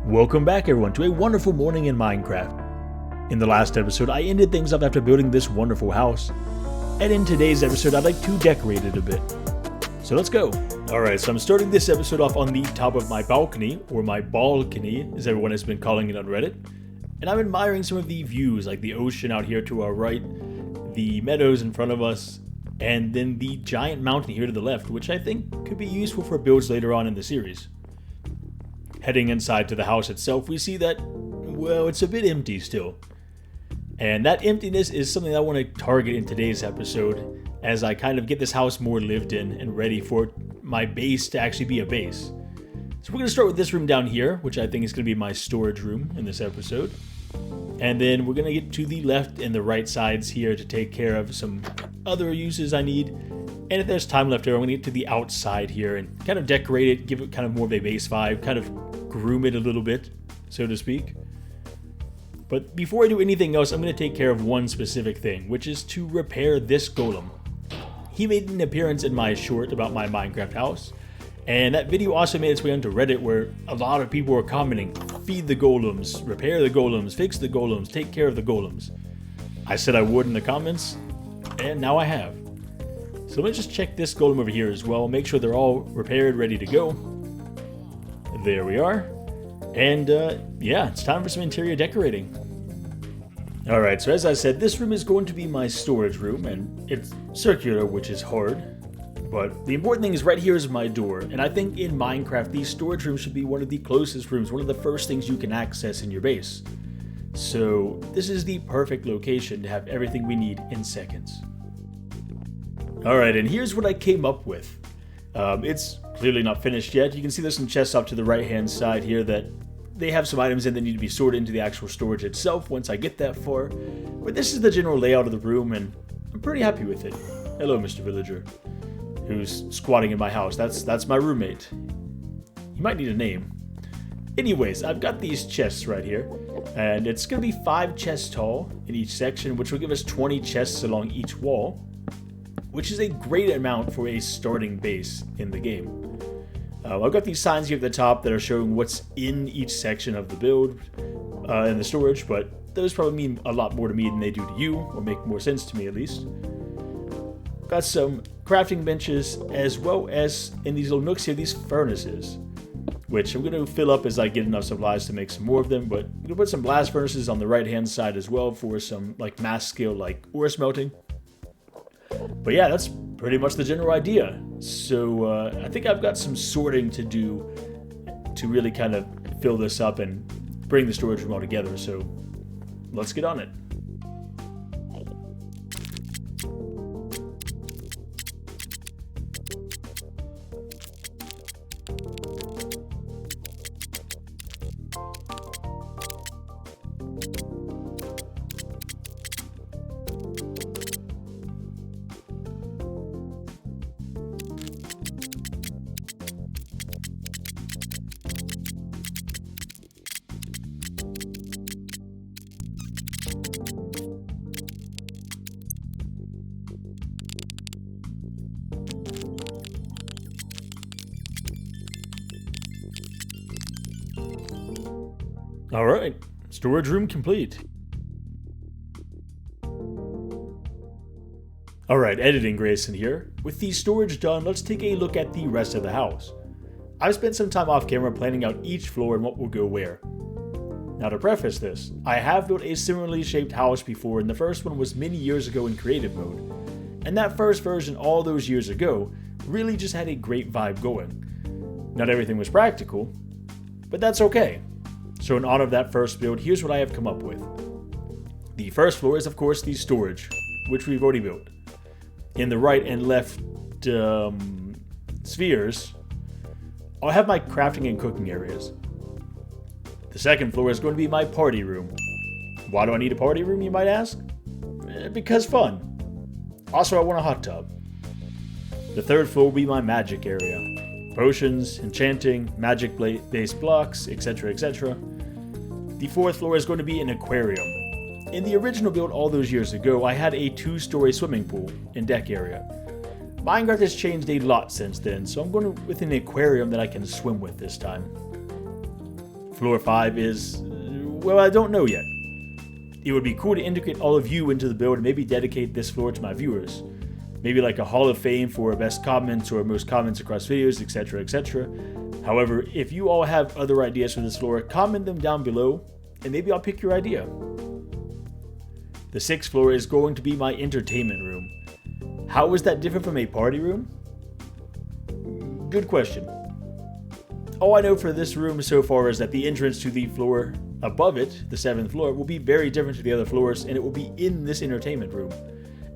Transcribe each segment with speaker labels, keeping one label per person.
Speaker 1: Welcome back everyone to a wonderful morning in Minecraft. In the last episode, I ended things up after building this wonderful house. And in today's episode, I'd like to decorate it a bit. So let's go. Alright, so I'm starting this episode off on the top of my balcony, or my balcony, as everyone has been calling it on Reddit. And I'm admiring some of the views, like the ocean out here to our right, the meadows in front of us, and then the giant mountain here to the left, which I think could be useful for builds later on in the series. Heading inside to the house itself, we see that, well, it's a bit empty still. And that emptiness is something that I want to target in today's episode, as I kind of get this house more lived in and ready for my base to actually be a base. So we're going to start with this room down here, which I think is going to be my storage room in this episode. And then we're going to get to the left and the right sides here to take care of some other uses I need. And if there's time left over, I'm going to get to the outside here and kind of decorate it, give it kind of more of a base vibe, kind of groom it a little bit, so to speak. But before I do anything else, I'm going to take care of one specific thing, which is to repair this golem. He made an appearance in my short about my Minecraft house, and that video also made its way onto Reddit, where a lot of people were commenting, feed the golems, repair the golems, fix the golems, take care of the golems. I said I would in the comments, and now I have. So let me just check this golem over here as well, make sure they're all repaired, ready to go. There we are. And yeah, it's time for some interior decorating. Alright, so as I said, this room is going to be my storage room, and it's circular, which is hard. But the important thing is right here is my door, and I think in Minecraft, these storage rooms should be one of the closest rooms, one of the first things you can access in your base. So this is the perfect location to have everything we need in seconds. Alright, and here's what I came up with. It's clearly not finished yet. You can see there's some chests up to the right hand side here that they have some items in that need to be sorted into the actual storage itself once I get that far. But this is the general layout of the room, and I'm pretty happy with it. Hello, Mr. Villager, who's squatting in my house. That's my roommate. He might need a name. Anyways, I've got these chests right here, and it's going to be 5 chests tall in each section, which will give us 20 chests along each wall, which is a great amount for a starting base in the game. I've got these signs here at the top that are showing what's in each section of the build and the storage, but those probably mean a lot more to me than they do to you, or make more sense to me at least. Got some crafting benches, as well as in these little nooks here, these furnaces, which I'm going to fill up as I get enough supplies to make some more of them, but I'm going to put some blast furnaces on the right hand side as well for some like mass scale like ore smelting. But yeah, that's pretty much the general idea. So I think I've got some sorting to do to really kind of fill this up and bring the storage room all together. So let's get on it. Alright, storage room complete. Alright, editing Grayson here. With the storage done, let's take a look at the rest of the house. I've spent some time off camera planning out each floor and what will go where. Now to preface this, I have built a similarly shaped house before, and the first one was many years ago in creative mode. And that first version all those years ago really just had a great vibe going. Not everything was practical, but that's okay. So in honor of that first build, here's what I have come up with. The first floor is of course the storage, which we've already built. In the right and left spheres, I'll have my crafting and cooking areas. The second floor is going to be my party room. Why do I need a party room, you might ask? Because fun. Also, I want a hot tub. The third floor will be my magic area. Potions, enchanting, magic-based blocks, etc, etc. The fourth floor is going to be an aquarium. In the original build all those years ago, I had a 2-story swimming pool in deck area. Minecraft has changed a lot since then, so I'm going with an aquarium that I can swim with this time. floor 5 is, well, I don't know yet. It would be cool to integrate all of you into the build and maybe dedicate this floor to my viewers. Maybe like a Hall of Fame for best comments or most comments across videos, etc, etc. However, if you all have other ideas for this floor, comment them down below and maybe I'll pick your idea. The 6th floor is going to be my entertainment room. How is that different from a party room? Good question. All I know for this room so far is that the entrance to the floor above it, the 7th floor, will be very different to the other floors, and it will be in this entertainment room.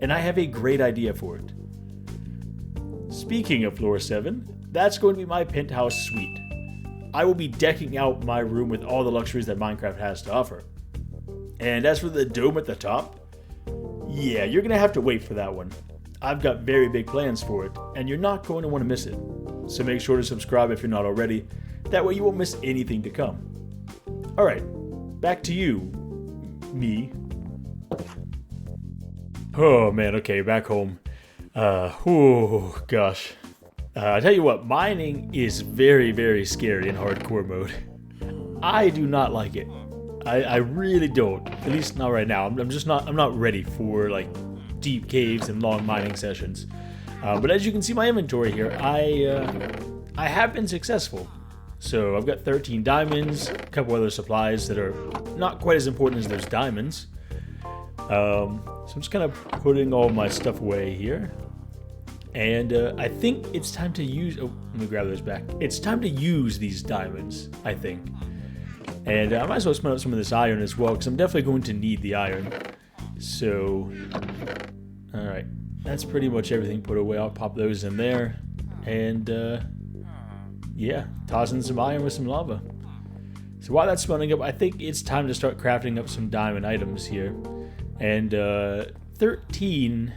Speaker 1: And I have a great idea for it. Speaking of floor 7, that's going to be my penthouse suite. I will be decking out my room with all the luxuries that Minecraft has to offer. And as for the dome at the top, yeah, you're going to have to wait for that one. I've got very big plans for it, and you're not going to want to miss it. So make sure to subscribe if you're not already. That way you won't miss anything to come. Alright, back to you, me. Oh man, okay, back home. Oh gosh. I tell you what, mining is very, very scary in hardcore mode. I do not like it. I really don't. At least not right now. I'm not ready for like deep caves and long mining sessions. But as you can see my inventory here, I have been successful. So I've got 13 diamonds, a couple other supplies that are not quite as important as those diamonds. So I'm just kind of putting all my stuff away here. And I think it's time to use... Oh, let me grab those back. It's time to use these diamonds, I think. And I might as well spin up some of this iron as well, because I'm definitely going to need the iron. So, alright. That's pretty much everything put away. I'll pop those in there. And, yeah, toss in some iron with some lava. So while that's spawning up, I think it's time to start crafting up some diamond items here. And 13,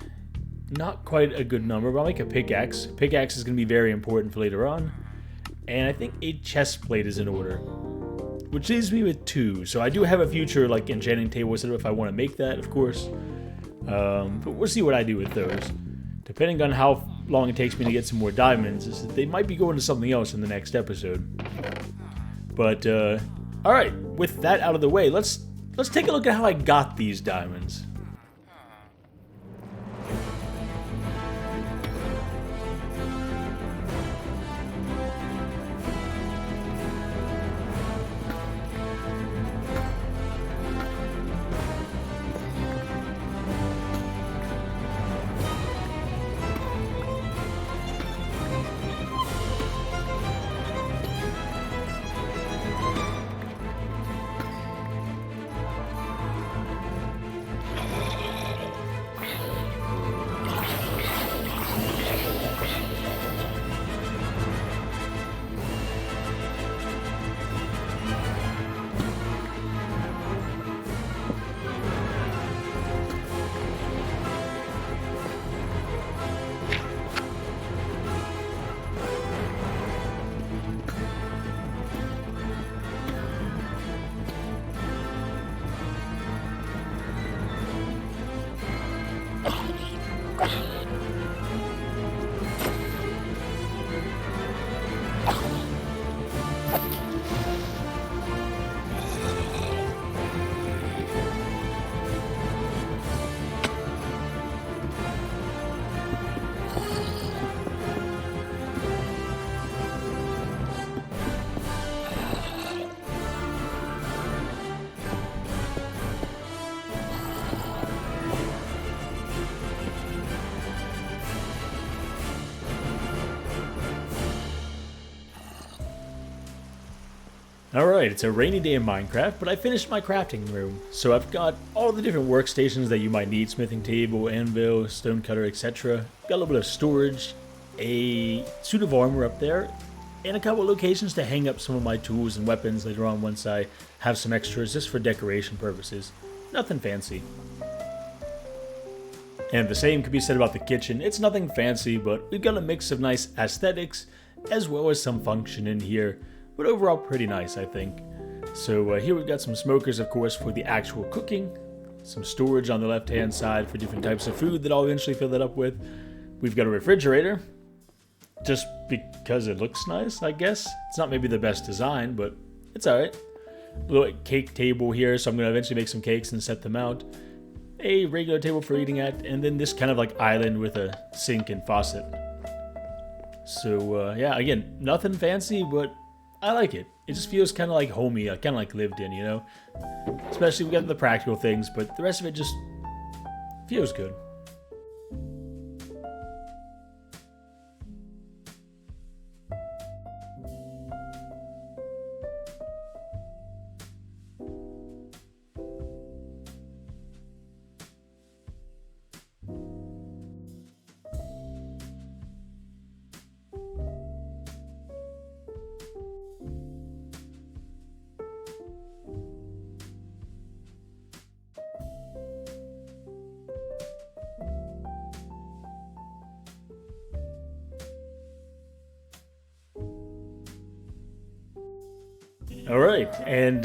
Speaker 1: not quite a good number, but I'll make a pickaxe. Pickaxe is going to be very important for later on. And I think a chest plate is in order, which leaves me with 2. So I do have a future like enchanting table set up if I want to make that, of course. But we'll see what I do with those. Depending on how long it takes me to get some more diamonds, they might be going to something else in the next episode. But alright, with that out of the way, let's take a look at how I got these diamonds. Alright, it's a rainy day in Minecraft, but I finished my crafting room. So I've got all the different workstations that you might need, smithing table, anvil, stone cutter, etc. Got a little bit of storage, a suit of armor up there, and a couple locations to hang up some of my tools and weapons later on once I have some extras just for decoration purposes. Nothing fancy. And the same could be said about the kitchen. It's nothing fancy, but we've got a mix of nice aesthetics as well as some function in here. But overall pretty nice, I think. So here we've got some smokers, of course, for the actual cooking. Some storage on the left-hand side for different types of food that I'll eventually fill that up with. We've got a refrigerator, just because it looks nice, I guess. It's not maybe the best design, but it's alright. little cake table here, so I'm going to eventually make some cakes and set them out. A regular table for eating at, and then this kind of like island with a sink and faucet. So yeah, again, nothing fancy, but I like it. It just feels kind of like homey, kind of like lived in, you know? Especially we got the practical things, but the rest of it just feels good. Alright, and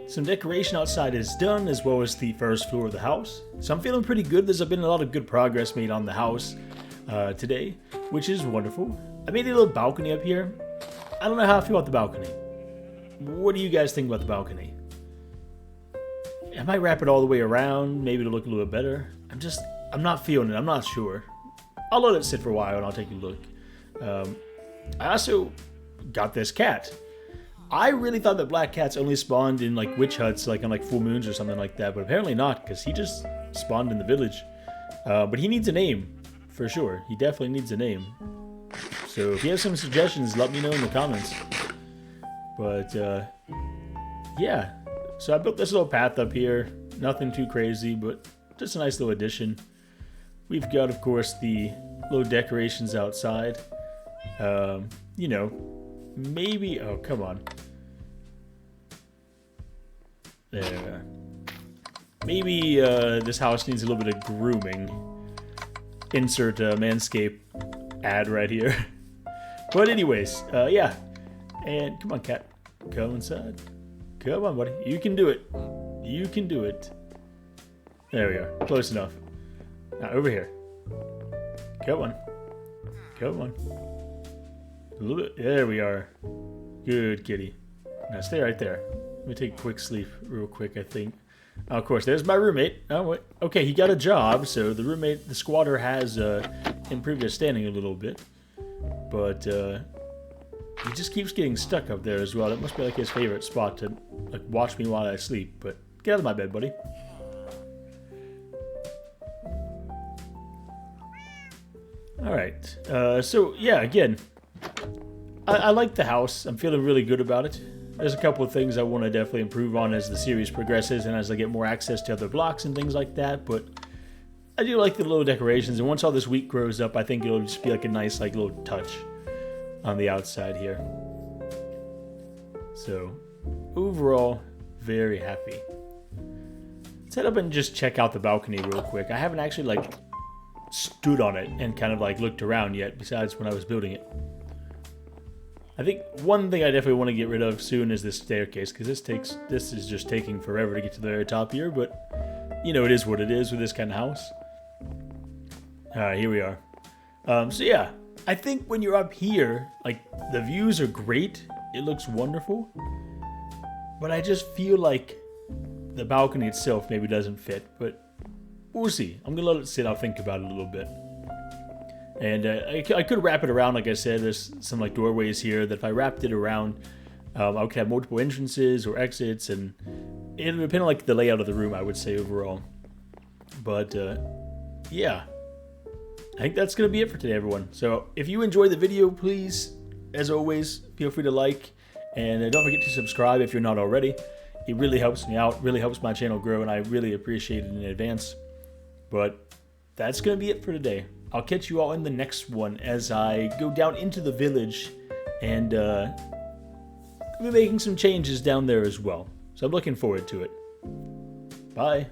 Speaker 1: some decoration outside is done, as well as the first floor of the house. So I'm feeling pretty good. There's been a lot of good progress made on the house today, which is wonderful. I made a little balcony up here. I don't know how I feel about the balcony. What do you guys think about the balcony? I might wrap it all the way around, maybe to look a little bit better. I'm not feeling it, I'm not sure. I'll let it sit for a while and I'll take a look. I also got this cat. I really thought that black cats only spawned in like witch huts, like on like full moons or something like that, but apparently not, because he just spawned in the village. But he needs a name, for sure. He definitely needs a name. So if you have some suggestions, let me know in the comments. But yeah, so I built this little path up here. Nothing too crazy, but just a nice little addition. We've got, of course, the little decorations outside. You know, maybe, oh, come on. There. Maybe this house needs a little bit of grooming. Insert Manscaped ad right here. But anyways, yeah. And come on, cat. Come inside. Come on, buddy. You can do it. You can do it. There we are. Close enough. Now, over here. Come on. Come on. A little bit. There we are. Good kitty. Now stay right there. Let me take a quick sleep real quick, I think. Of course, there's my roommate. Oh, wait. Okay, he got a job, so the roommate, the squatter, has improved his standing a little bit. But he just keeps getting stuck up there as well. That must be like his favorite spot to like watch me while I sleep. But get out of my bed, buddy. Alright, so yeah, again, I like the house. I'm feeling really good about it. There's a couple of things I want to definitely improve on as the series progresses and as I get more access to other blocks and things like that, but I do like the little decorations, and once all this wheat grows up, I think it'll just be like a nice like little touch on the outside here. So, overall, very happy. Let's head up and just check out the balcony real quick. I haven't actually like stood on it and kind of like looked around yet, besides when I was building it. I think one thing I definitely want to get rid of soon is this staircase, because this is just taking forever to get to the very top here, but you know, it is what it is with this kind of house. Alright, here we are. So yeah, I think when you're up here, like, the views are great, it looks wonderful, but I just feel like the balcony itself maybe doesn't fit, but we'll see. I'm gonna let it sit, I'll think about it a little bit. And I could wrap it around, like I said, there's some like doorways here that if I wrapped it around, I could have multiple entrances or exits, and it would depend on like the layout of the room, I would say, overall. But yeah, I think that's going to be it for today, everyone. So if you enjoyed the video, please, as always, feel free to like, and don't forget to subscribe if you're not already. It really helps me out, really helps my channel grow, and I really appreciate it in advance. But that's going to be it for today. I'll catch you all in the next one as I go down into the village and be making some changes down there as well. So I'm looking forward to it. Bye.